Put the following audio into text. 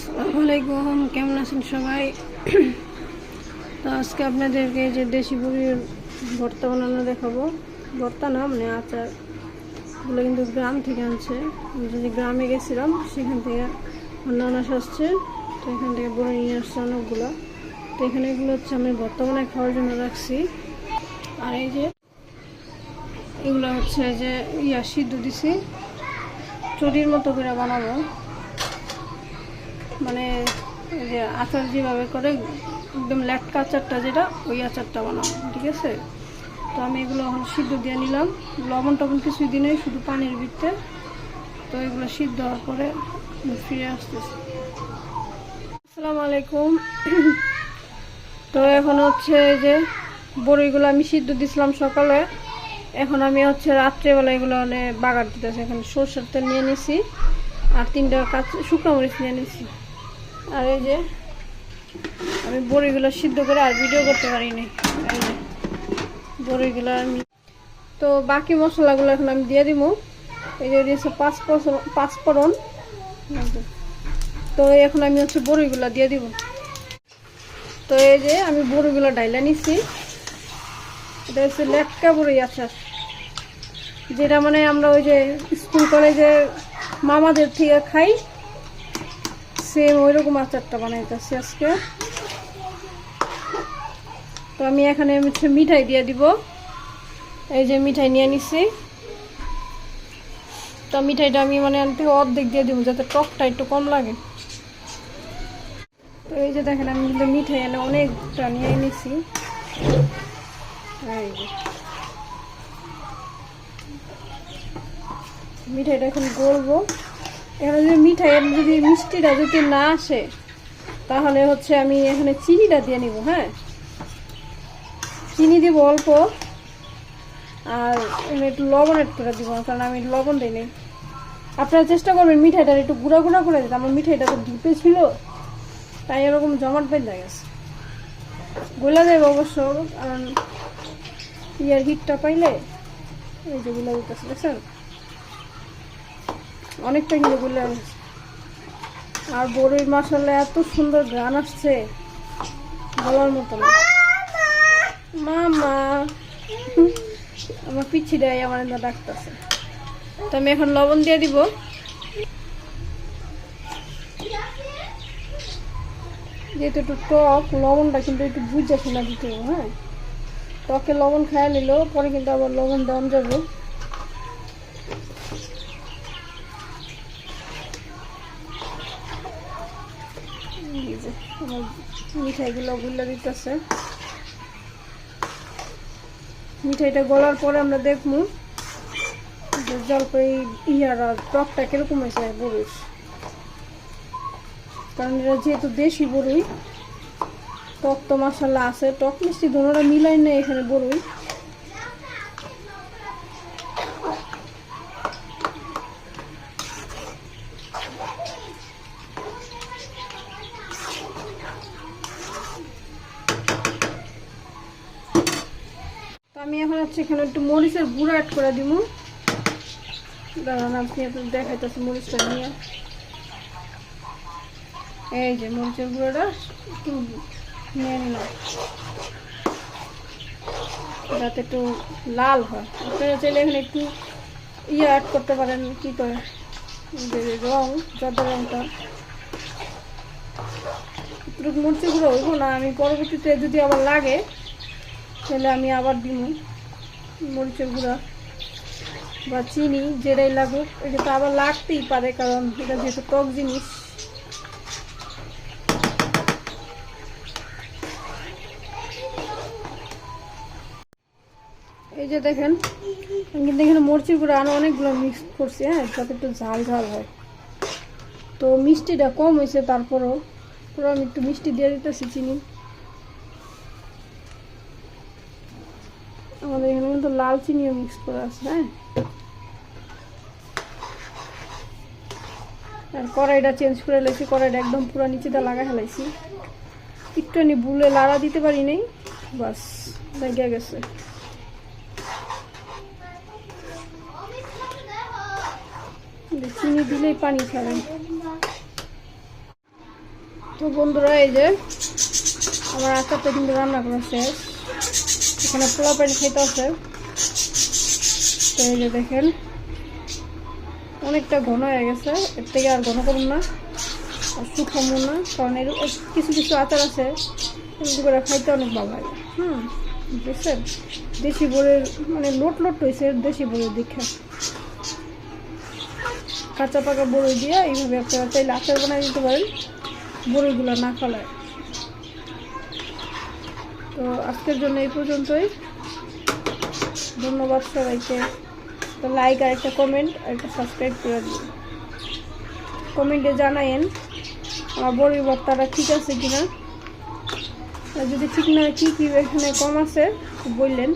আসসালামু আলাইকুম, কেমন আছেন সবাই? তো আজকে আপনাদেরকে যে দেশি বুড়ির ভর্তা বানানো দেখাবো। ভর্তা না, মানে আচারগুলো কিন্তু গ্রাম থেকে আনছে। যে গ্রামে গেছিলাম সেখান থেকে অন্যান্য আসছে, তো এখান থেকে বড়ি নিয়ে আসছে অনেকগুলো। তো এখানে এগুলো হচ্ছে আমি ভর্তা বানায় খাওয়ার জন্য রাখছি। আর এই যে এগুলো হচ্ছে যে সিদ্ধ দিছি, চুরির মতো করে বানাবো, মানে এই যে আচার যেভাবে করে একদম লেটকা আচারটা, যেটা ওই আচারটা বানাবো, ঠিক আছে? তো আমি এগুলো এখন সিদ্ধ দিয়ে নিলাম, লবণ টবণ কিছুই দিই নাই, শুধু পানির ভিতরে। তো এগুলো সিদ্ধ হওয়ার পরে ফিরে আসতেছি। আসসালামু আলাইকুম। তো এখন হচ্ছে এই যে বড়িগুলো আমি সিদ্ধ দিছিলাম সকালে, এখন আমি হচ্ছে রাত্রেবেলা এগুলো মানে বাগার দিতেছি। এখানে সরষের তেল নিয়ে নিছি আর 3টা শুকনো মরিচ নিয়ে নিছি। আর এই যে আমি বড়িগুলো সিদ্ধ করে আর ভিডিও করতে পারিনি, এই যে বড়িগুলো আমি। তো বাকি মশলাগুলো এখন আমি দিয়ে দিব। এই যে দিয়েছে পাঁচফোড়ন। তো এখন আমি হচ্ছে বড়িগুলো দিয়ে দিব। তো এই যে আমি বড়িগুলো ডাইলা নিছি। এটা হচ্ছে লেটকা বড়ি আচার, যেটা মানে আমরা ওই যে স্কুল কলেজে মামাদের থেকে খাই, সেম ওই রকম আচারটা বানাইতেছি আজকে। তো আমি এখানে হচ্ছে মিঠাই দিয়ে দিব। এই যে মিঠাই নিয়ে নিছি। তো মিঠাইটা আমি মানে থেকে অর্ধেক দিয়ে দিব, যাতে টকটা একটু কম লাগে। তো এই যে দেখেন আমি কিন্তু মিঠাই এনে অনেকটা নিয়ে নিছি। এই যে মিঠাইটা এখন গলবো। এখানে যদি মিঠাইয়ের যদি মিষ্টিটা যদি না আসে, তাহলে হচ্ছে আমি এখানে চিনিটা দিয়ে নিব। হ্যাঁ, চিনি দিব অল্প, আর একটু লবণ এড করে দিব, কারণ আমি লবণ দিই নি। আপনারা চেষ্টা করবেন মিঠাইটা একটু গুঁড়া গুঁড়া করে দিতে। আমার মিঠাইটা তো ডিপে ছিল, তাই এরকম জমাট বেঁধে গেছে। গোলা দেব অবশ্য, কারণ ইয়ার হিটটা পাইলে এই যে গুলা দিতেছে, দেখছেন অনেকটা কিন্তু গুলা গেছে। আর বড়ির মশলা এত সুন্দর ঘ্রাণ আসছে, বলার মতো না। মামা আমার পিচ্ছি দেয়, আমার ডাকতেছে। তো আমি এখন লবণ দিয়ে দিব। যেহেতু একটু টক, লবণটা কিন্তু একটু বুঝে শোনা দিতে হবে। হ্যাঁ, টকে লবণ খাইয়া নিলেও পরে কিন্তু আবার লবণ দেওয়া যাবে। আমার মিঠাইগুলো গুলা দিতেছে। মিঠাইটা গলার পরে আমরা দেখবো জলপাই ইয়ারা টকটা কিরকম হয়েছে বড়ির, কারণ এটা যেহেতু দেশি বড়ই, টক তো মশলা আছে, টক মিষ্টি দুটোটা মিলাই নেই এখানে বড়ই। আমি এখন হচ্ছে এখানে একটু মরিচের গুঁড়া অ্যাড করে দিব। দাঁড়ান, আপনি দেখাইতেছি মরিচটা নিয়ে। এই যে মরিচের গুঁড়োটা একটু নিয়ে নিলাম, যাতে একটু লাল হয়। আপনারা চাইলে এখানে একটু অ্যাড করতে পারেন, কি করে রং, জর্দা রংটা। একটু মরিচের গুঁড়ো হইব না, আমি পরবর্তীতে যদি আবার লাগে তাহলে আমি আবার দিব মরিচের গুঁড়া বা চিনি, যেটাই লাগুক। এটা তো আবার লাগতেই পারে, কারণ এটা যেহেতু টক জিনিস। এই যে দেখেন, আমি কিন্তু এখানে মরিচের গুঁড়া আরো অনেকগুলো মিক্স করছি, হ্যাঁ, যাতে একটু ঝাল ঝাল হয়। তো মিষ্টিটা কম হয়েছে, তারপরেও পুরো আমি একটু মিষ্টি দিয়ে দিতেছি, চিনি। আমাদের এখানে কিন্তু লাল চিনিও মিক্স করা আছে। হ্যাঁ, আর কড়াইটা চেঞ্জ করে লাইছি, কড়াইটা একদম পুরো নিচেটা লাগা ফেলাইছি। একটুখানি ভুলে লাড়া দিতে পারি নাই, বাস লেগে গেছে। চিনি দিলেই পানি ছাড়ে। তো বন্ধুরা, এই যে আমার আচারটা কিন্তু রান্না করা শেষ। এখানে পোলা পানি খেতে আছে। তো এই যে দেখেন অনেকটা ঘন হয়ে গেছে, এর থেকে আর ঘন করুন না, আর শুকাবো না, কারণ এর কিছু কিছু আচার আছে এগুলো করে খাইতে অনেক ভালো লাগে। বুঝছেন, দেশি বড়ির মানে লোট লোট হয়েছে দেশি বড়ির দীক্ষা। কাঁচা পাকা বড়ি দিয়ে এইভাবে আপনারা চাইলে আচার বানিয়ে দিতে পারেন, বড়িগুলো না ফেলায়। তো আজকের জন্য এই পর্যন্তই। ধন্যবাদ সবাইকে। তো লাইক আর একটা কমেন্ট আর একটা সাবস্ক্রাইব করে দিন। কমেন্টে জানায়েন আমার বড়ির ভর্তাটা ঠিক আছে কিনা, আর যদি ঠিক না কি কি এখানে কম আছে বললেন।